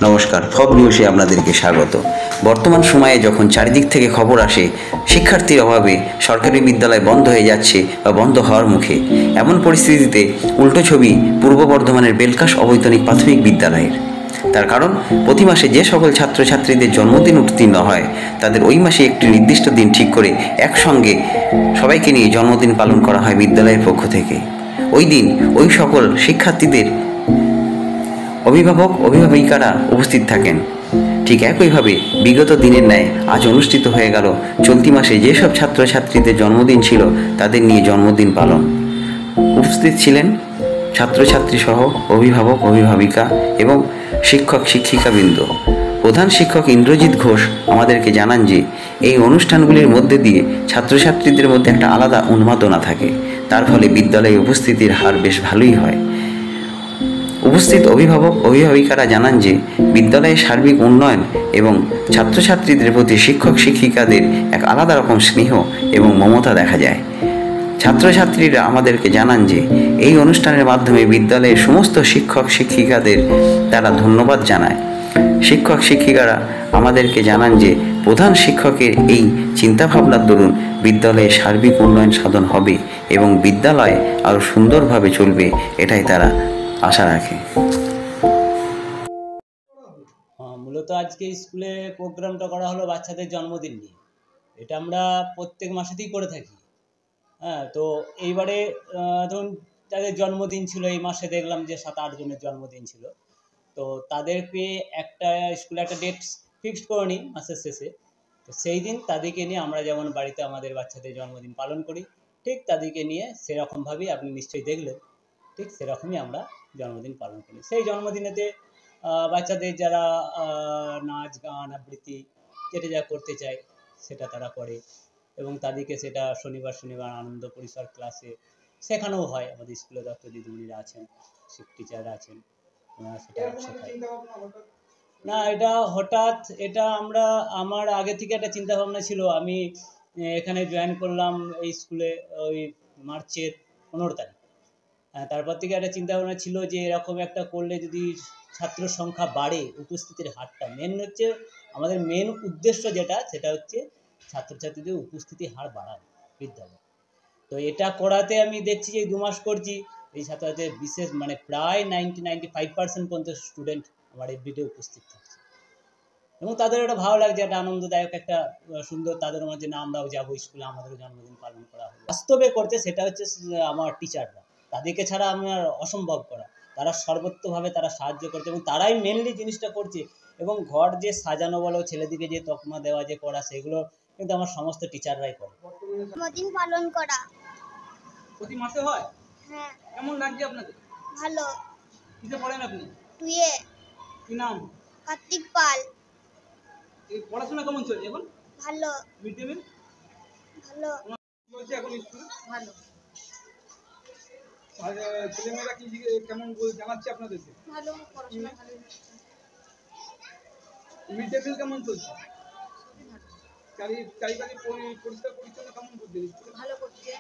নমস্কার, ফব নিউজে আপনাদেরকে স্বাগত। বর্তমান সময়ে যখন চারিদিক থেকে খবর আসে শিক্ষার্থীর অভাবে সরকারি বিদ্যালয় বন্ধ হয়ে যাচ্ছে বা বন্ধ হওয়ার মুখে, এমন পরিস্থিতিতে উল্টো ছবি পূর্ব বর্ধমানের বেলকাশ অবৈতনিক প্রাথমিক বিদ্যালয়ের। তার কারণ, প্রতি মাসে যে সকল ছাত্রছাত্রীদের জন্মদিন উত্তীর্ণ হয় তাদের ওই মাসে একটি নির্দিষ্ট দিন ঠিক করে একসঙ্গে সবাইকে নিয়ে জন্মদিন পালন করা হয় বিদ্যালয়ের পক্ষ থেকে। ওই দিন ওই সকল শিক্ষার্থীদের অভিভাবিকারা উপস্থিত থাকেন। ঠিক একইভাবে বিগত দিনের ন্যায় আজ অনুষ্ঠিত হয়ে গেল চলতি মাসে যেসব ছাত্রছাত্রীদের জন্মদিন ছিল তাদের নিয়ে জন্মদিন পালন। উপস্থিত ছিলেন ছাত্রছাত্রী সহ অভিভাবিকা এবং শিক্ষক শিক্ষিকাবৃন্দ। প্রধান শিক্ষক ইন্দ্রজিৎ ঘোষ আমাদেরকে জানান যে এই অনুষ্ঠানগুলির মধ্যে দিয়ে ছাত্রছাত্রীদের মধ্যে একটা আলাদা উন্মাদনা থাকে, তার ফলে বিদ্যালয়ে উপস্থিতির হার বেশ ভালোই হয়। উপস্থিত অভিভাবিকারা জানান যে বিদ্যালয়ের সার্বিক উন্নয়ন এবং ছাত্রছাত্রীদের প্রতি শিক্ষক শিক্ষিকাদের এক আলাদা রকম স্নেহ এবং মমতা দেখা যায়। ছাত্রছাত্রীরা আমাদেরকে জানান যে এই অনুষ্ঠানের মাধ্যমে বিদ্যালয়ের সমস্ত শিক্ষক শিক্ষিকাদের তারা ধন্যবাদ জানায়। শিক্ষক শিক্ষিকারা আমাদেরকে জানান যে প্রধান শিক্ষকের এই চিন্তাভাবনার দরুন বিদ্যালয়ের সার্বিক উন্নয়ন সাধন হবে এবং বিদ্যালয় আরও সুন্দরভাবে চলবে, এটাই তারা আশা রাখে। মূলত আজকে স্কুলে প্রোগ্রামটা করা হলো বাচ্চাদের জন্মদিন নিয়ে। এটা আমরা প্রত্যেক মাসেতেই করে থাকি। তো এইবারে ধরুন যাদের জন্মদিন ছিল এই মাসে দেখলাম যে 7-8 জনের জন্মদিন ছিল। তো তাদেরকে একটা স্কুলে একটা ডেট ফিক্সড করে নিই মাসের শেষে। তো সেই দিন তাদেরকে নিয়ে আমরা যেমন বাড়িতে আমাদের বাচ্চাদের জন্মদিন পালন করি, ঠিক তাদেরকে নিয়ে সেরকমভাবেই আপনি নিশ্চয়ই দেখলেন, ঠিক সেরকমই আমরা জন্মদিন পালন করি। সেই জন্মদিনেতে বাচ্চাদের যারা নাচ গান আবৃত্তি যেটা যা করতে চায় সেটা তারা করে এবং তাদেরকে সেটা শনিবার আনন্দ পরিসর ক্লাসে শেখানোও হয়। আমাদের স্কুলে দপ্তর দিদিমণিরা আছেন, টিচাররা আছেন, ওনারা সেটা শেখায়। না, এটা হঠাৎ, এটা আমার আগে থেকে একটা চিন্তাভাবনা ছিল। আমি এখানে জয়েন করলাম এই স্কুলে ওই মার্চের 15 তারিখ। তারপর থেকে একটা চিন্তাভাবনা ছিল যে এরকম একটা করলে যদি ছাত্র সংখ্যা বাড়ে, উপস্থিতির হারটা হচ্ছে আমাদের মেন উদ্দেশ্য, সেটা হচ্ছে ছাত্রছাত্রীদের উপস্থিতির হার বাড়ানো বিদ্যালয়ে। তো এটা করাতে আমি দেখছি যে 2 মাস করছি, এই ছাত্রছাত্রীদের বিশেষ প্রায় 95% পর্যন্ত স্টুডেন্ট আমার এভরিডে উপস্থিত থাকছে এবং তাদের একটা ভালো লাগছে, একটা আনন্দদায়ক, একটা সুন্দর তাদের মধ্যে না আমরাও যাবো স্কুলে, আমাদেরও জন্মদিন পালন করা হবে। বাস্তবে করছে সেটা হচ্ছে আমার টিচাররা, তাদেরকে ছাড়া আমার অসম্ভব করা। তারা সর্বত্রভাবে তারা সাহায্য করছে এবং তারাই মেনলি জিনিসটা করছে। এবং ঘর যে সাজানো বলো, ছেলেদিকে যে তকমা দেওয়া যে করা, সেগুলো কিন্তু আমার সমস্ত টিচাররাই করে। জন্মদিন পালন করা প্রতি মাসে হয়? হ্যাঁ। কেমন লাগছে আপনাদের? ভালো। কিসে পড়েন আপনি? টুয়ে। কি নাম? কার্তিক পাল। এই পড়াশোনা কেমন চলছে এখন? ভালো। Mid day meal? ভালো। চলছে এখন স্কুলে? ভালো। আর ছেলেমেয়েরা কি কেমন জানাচ্ছে আপনাদেরকে? ভালো, পড়াশোনা ভালো হচ্ছে। মিড ডে মিল কেমন চলছে? চারিপাশে পরিষ্কার পরিচ্ছন্ন কেমন করছে? ভালো করছে।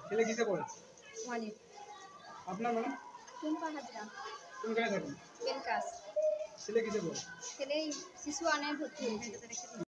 ছেলে কিসে পড়ে? মানে আপনার নাম? টুম্পা হাজরা। কোনখানে থাকেন? বেলকাস। ছেলে কিসে পড়ে? ছেলে শিশু আনে ভর্তি হয়েছে।